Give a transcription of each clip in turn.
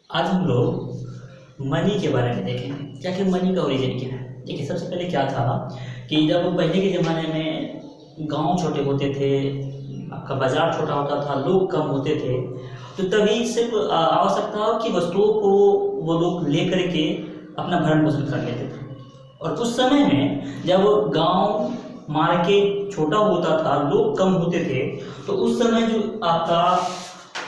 आज हम लोग मनी के बारे में देखेंगे क्या कि मनी का ओरिजिन क्या है। देखिए, सबसे पहले क्या था कि जब पहले के ज़माने में गांव छोटे होते थे, आपका बाजार छोटा होता था, लोग कम होते थे, तो तभी सिर्फ आवश्यकता कि वस्तुओं को वो लोग ले करके अपना भरण पोषण कर लेते थे। और उस समय में जब गांव मार्केट छोटा होता था, लोग कम होते थे, तो उस समय जो आपका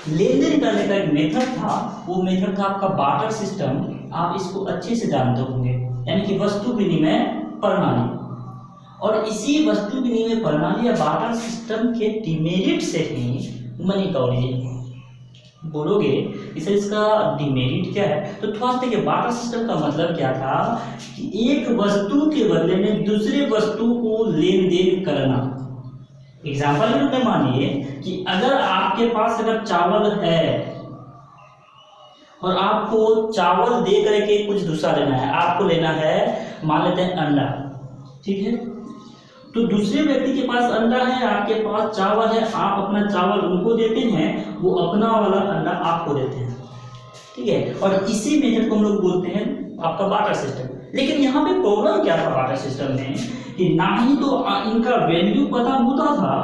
लेन देन करने का एक मेथड था, वो मेथड था आपका बार्टर सिस्टम। आप इसको अच्छे से जानते होंगे, यानी कि वस्तु विनिमय प्रणाली। और इसी वस्तु विनिमय प्रणाली या बार्टर सिस्टम के डिमेरिट से ही मनी का ओरिजिन है। बोलोगे इसे इसका डिमेरिट क्या है, तो थोड़ा सा देखिए, बार्टर सिस्टम का मतलब क्या था कि एक वस्तु के बदले में दूसरे वस्तु को लेन देन करना। एग्जाम्पल के रूप में मानिए कि अगर आपके पास अगर चावल है और आपको चावल दे करके कुछ दूसरा लेना है, आपको लेना है मान लेते हैं अंडा, ठीक है। तो दूसरे व्यक्ति के पास अंडा है, आपके पास चावल है, आप अपना चावल उनको देते हैं, वो अपना वाला अंडा आपको देते हैं, ठीक है। और इसी मेथड को हम लोग बोलते हैं आपका बार्टर सिस्टम। लेकिन यहाँ पे प्रॉब्लम क्या था बार्टर सिस्टम में कि ना ही तो इनका वैल्यू पता होता था,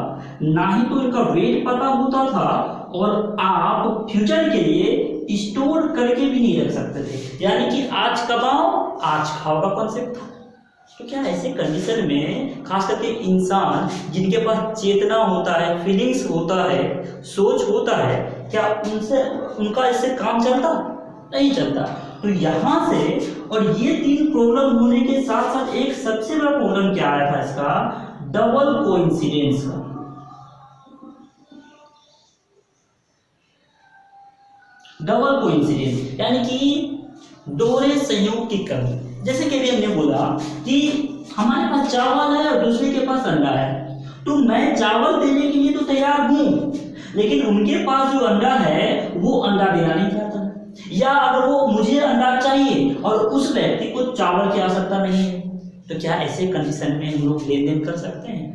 ना ही तो इनका वेट पता होता था, और आप फ्यूचर के लिए स्टोर करके भी नहीं रख सकते थे। यानी कि आज कमाओ आज खाओ का कॉन्सेप्ट था। तो क्या ऐसे कंडीशन में खास करके इंसान जिनके पास चेतना होता है, फीलिंग्स होता है, सोच होता है, क्या उनका इससे काम चलता? नहीं चलता। तो यहाँ से और ये तीन प्रॉब्लम होने के साथ साथ एक सबसे बड़ा प्रॉब्लम क्या आया था इसका, डबल कोइंसिडेंस का। डबल कोइंसिडेंस यानी कि दोहरे संयोग की कमी। जैसे कि अभी हमने बोला कि हमारे पास चावल है और दूसरे के पास अंडा है, तो मैं चावल देने के लिए तो तैयार हूं, लेकिन उनके पास जो अंडा है वो अंडा देना नहीं चाहता, या अगर वो मुझे अंडा चाहिए और उस व्यक्ति को चावल की आवश्यकता नहीं है, तो क्या ऐसे कंडीशन में हम लोग लेन देन कर सकते हैं?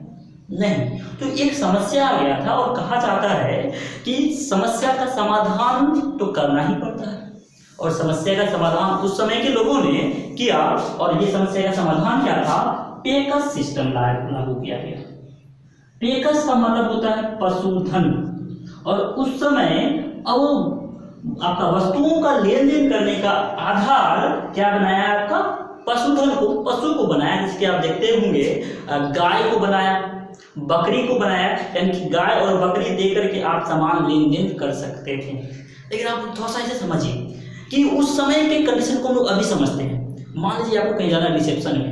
नहीं। तो एक समस्या आ गया था और कहा जाता है कि समस्या का समाधान तो करना ही पड़ता है। और समस्या का समाधान उस समय के लोगों ने किया, और ये समस्या का समाधान क्या था, पेकस सिस्टम लागू किया गया। पेकस का मतलब होता है पशुधन। और उस समय अब आपका वस्तुओं का लेन देन करने का आधार क्या बनाया, आपका पशुधन को, पशु को बनाया। जिसके आप देखते होंगे गाय को बनाया, बकरी को बनाया, यानी कि गाय और बकरी दे करके आप सामान लेन देन कर सकते थे। लेकिन आप थोड़ा सा इसे समझिए कि उस समय के कंडीशन को हम लोग अभी समझते हैं। मान लीजिए आपको कहीं जाना रिसेप्शन में,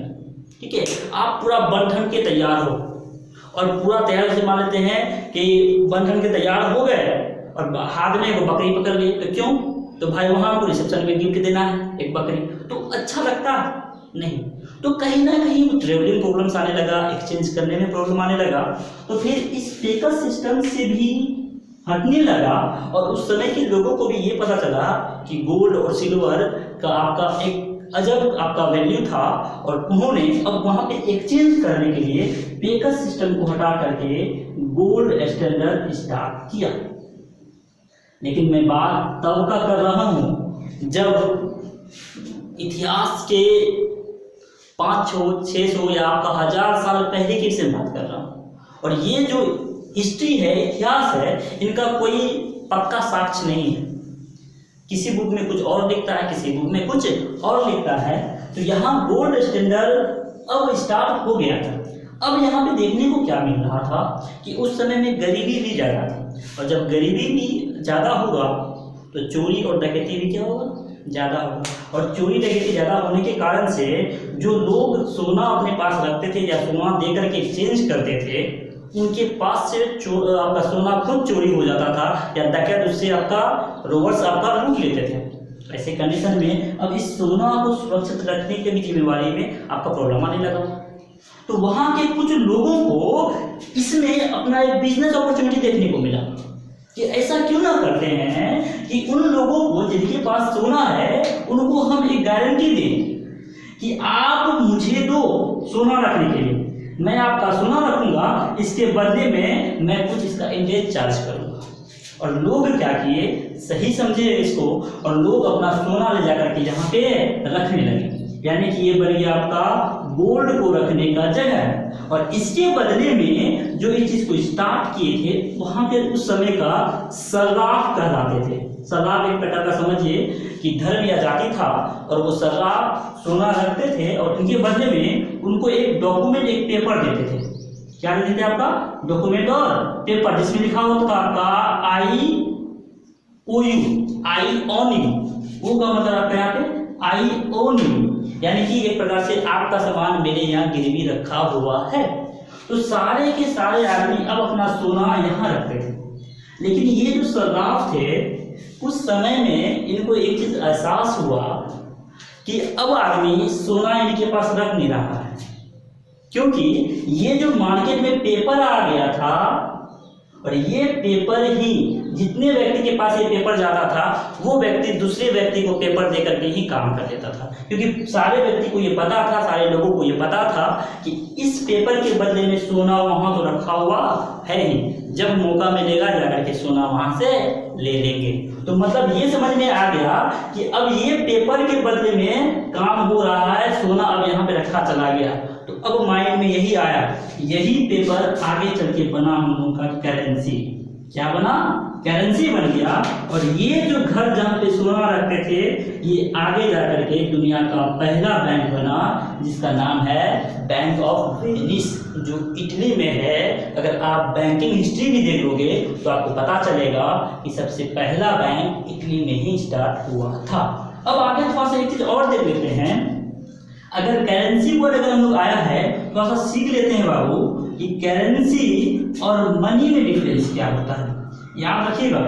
ठीक है, आप पूरा बन ठन के तैयार हो, और पूरा तैयार से मान लेते हैं कि बन ठन के तैयार हो गए और हाथ में वो बकरी पकड़ ली, तो क्यों, तो भाई वहाँ आपको रिसेप्शन में गिफ्ट देना है एक बकरी, तो अच्छा लगता नहीं। तो कहीं ना कहीं ट्रेवलिंग प्रॉब्लम्स आने लगा, एक्सचेंज करने में प्रॉब्लम आने लगा, तो फिर इस पेकस सिस्टम से भी हटने लगा। और उस समय के लोगों को भी ये पता चला कि गोल्ड और सिल्वर का आपका एक अजब आपका वैल्यू था, और उन्होंने अब वहाँ पे एक्सचेंज करने के लिए पेकस सिस्टम को हटा करके गोल्ड स्टैंडर्ड स्टार्ट किया। लेकिन मैं बात तब का कर रहा हूँ जब इतिहास के 500-600 या आपका 1000 साल पहले की से बात कर रहा हूँ। और ये जो हिस्ट्री है, इतिहास है, इनका कोई पक्का साक्ष्य नहीं है। किसी बुक में कुछ और लिखता है, किसी बुक में कुछ और लिखता है। तो यहाँ गोल्ड स्टैंडर्ड अब स्टार्ट हो गया था। अब यहाँ पे देखने को क्या मिल रहा था कि उस समय में गरीबी भी ज़्यादा थी, और जब गरीबी भी ज़्यादा होगा तो चोरी और डकैती भी क्या होगा, ज़्यादा होगा। और चोरी डकैती ज़्यादा होने के कारण से जो लोग सोना अपने पास रखते थे या सोना दे करके एक्सचेंज करते थे, उनके पास से आपका सोना खुद चोरी हो जाता था, या डकैत उससे आपका रोवर्स आपका लूट लेते थे। ऐसे कंडीशन में अब इस सोना को सुरक्षित रखने के भी जिम्मेवारी में आपका प्रॉब्लम आने लगा। तो वहाँ के कुछ लोगों को इसमें अपना एक बिजनेस अपॉर्चुनिटी देखने को मिला कि ऐसा क्यों ना करते हैं कि उन लोगों को जिनके पास सोना है उनको हम एक गारंटी दें कि आप मुझे दो सोना रखने के लिए, मैं आपका सोना रखूंगा, इसके बदले में मैं कुछ इसका इंटरेस्ट चार्ज करूंगा। और लोग क्या किए, सही समझे इसको, और लोग अपना सोना ले जाकर के यहाँ पे रखने लगे, यानी कि ये बन गया आपका गोल्ड को रखने का जगह। और इसके बदले में जो इस चीज को स्टार्ट किए थे वहां पे उस समय का सर्राफ कहलाते थे। सर्राफ एक प्रकार का समझिए कि धर्म या जाति था, और वो सर्राफ सोना रखते थे और उनके बदले में उनको एक डॉक्यूमेंट, एक पेपर देते थे। क्या देते थे आपका? डॉक्यूमेंट और पेपर, जिसमें लिखा होता था आपका IOU, आई ऑन यू। वो का मतलब आपका यहाँ पे आई ओन यू, यानी कि एक प्रकार से आपका सामान मेरे यहाँ गिरवी रखा हुआ है। तो सारे के सारे आदमी अब अपना सोना यहाँ रखते थे, लेकिन ये जो सर्राफ थे उस समय में इनको एक चीज एहसास हुआ कि अब आदमी सोना इनके पास रख नहीं रहा है, क्योंकि ये जो मार्केट में पेपर आ गया था, और ये पेपर ही जितने व्यक्ति के पास ये पेपर जाता था वो व्यक्ति दूसरे व्यक्ति को पेपर दे करके ही काम कर देता था, क्योंकि सारे व्यक्ति को ये पता था, सारे लोगों को ये पता था कि इस पेपर के बदले में सोना वहां तो रखा हुआ है ही, जब मौका मिलेगा जाकर के सोना वहां से ले लेंगे। तो मतलब ये समझ में आ गया कि अब ये पेपर के बदले में काम हो रहा है, सोना अब यहाँ पे रखा चला गया। तो अब माइंड में यही आया, यही पेपर आगे चल के बना हम लोगों का करेंसी। क्या बना? करेंसी बन गया। और ये जो घर जहाँ पे सोना रखते थे ये आगे जाकर के दुनिया का पहला बैंक बना, जिसका नाम है बैंक ऑफ वेनिस, जो इटली में है। अगर आप बैंकिंग हिस्ट्री भी देखोगे तो आपको पता चलेगा कि सबसे पहला बैंक इटली में ही स्टार्ट हुआ था। अब आगे थोड़ा सा एक चीज और देख लेते हैं। अगर करेंसी वर्ड अगर हम लोग आया है थोड़ा सा सीख लेते हैं बाबू कि करेंसी और मनी में डिफरेंस क्या होता है। याद रखिएगा,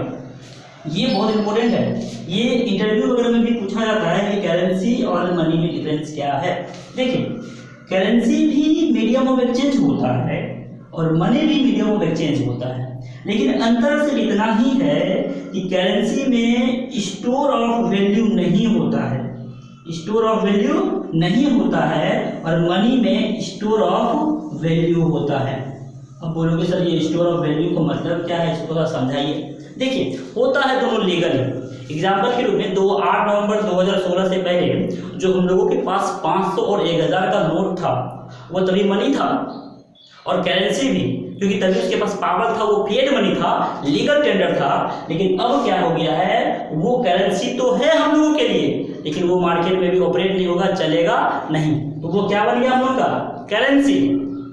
ये बहुत इंपॉर्टेंट है। ये इंटरव्यू वगैरह में भी पूछा जाता है कि करेंसी और मनी में डिफरेंस क्या है। देखिए, करेंसी भी मीडियम ऑफ एक्सचेंज होता है और मनी भी मीडियम ऑफ एक्सचेंज होता है, लेकिन अंतर सिर्फ इतना ही है कि करेंसी में स्टोर ऑफ वैल्यू नहीं होता है, स्टोर ऑफ वैल्यू नहीं होता है, और मनी में स्टोर ऑफ वैल्यू होता है। अब बोलोगे सर ये स्टोर ऑफ वैल्यू का मतलब क्या है, इसको थोड़ा समझाइए। देखिए, होता है दोनों लीगल। एग्जाम्पल के रूप में 8 नवंबर 2016 से पहले जो हम लोगों के पास 500 और 1000 का नोट था वो तभी मनी था, और करेंसी भी, क्योंकि तभी उसके पास पावर था, वो फिएट मनी था, लीगल टेंडर था। लेकिन अब क्या हो गया है, वो करेंसी तो है हम लोगों के लिए, लेकिन वो मार्केट में भी ऑपरेट नहीं होगा, चलेगा नहीं। तो वो क्या बन गया हम लोग का? करेंसी,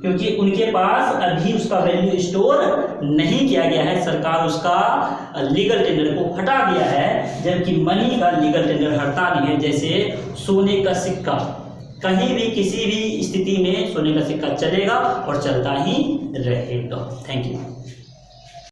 क्योंकि उनके पास अभी उसका वैल्यू स्टोर नहीं किया गया है, सरकार उसका लीगल टेंडर को हटा दिया है, जबकि मनी का लीगल टेंडर हटता नहीं है। जैसे सोने का सिक्का, कहीं भी किसी भी स्थिति में सोने का सिक्का चलेगा और चलता ही रहेगा। Thank you.